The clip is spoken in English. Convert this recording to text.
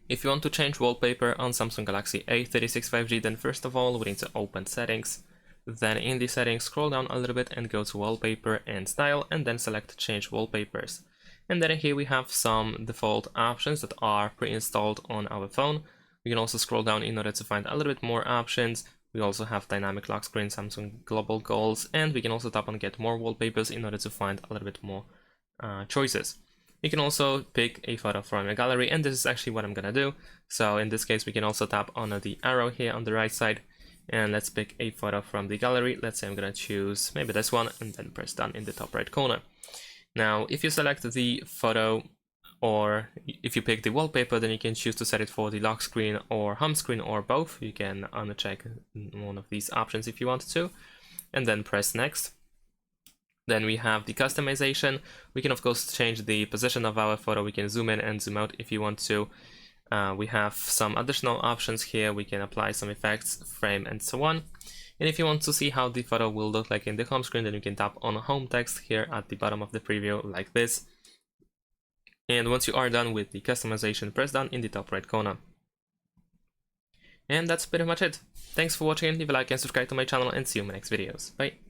If you want to change wallpaper on Samsung Galaxy A36 5G, then first of all, we need to open settings. Then in the settings, scroll down a little bit and go to wallpaper and style, and then select change wallpapers. And then here we have some default options that are pre-installed on our phone. We can also scroll down in order to find a little bit more options. We also have dynamic lock screen, Samsung global goals, and we can also tap on get more wallpapers in order to find a little bit more choices. You can also pick a photo from your gallery, and this is actually what I'm gonna do. So in this case, we can also tap on the arrow here on the right side, and let's pick a photo from the gallery. Let's say I'm gonna choose maybe this one, and then press done in the top right corner. Now, if you select the photo, or if you pick the wallpaper, then you can choose to set it for the lock screen or home screen or both. You can uncheck one of these options if you want to, and then press next. Then we have the customization. We can of course change the position of our photo. We can zoom in and zoom out if you want to. We have some additional options here. We can apply some effects, frame, and so on. And if you want to see how the photo will look like in the home screen, then you can tap on home text here at the bottom of the preview like this. And once you are done with the customization, press done in the top right corner. And that's pretty much it. Thanks for watching, leave a like and subscribe to my channel, and see you in my next videos. Bye!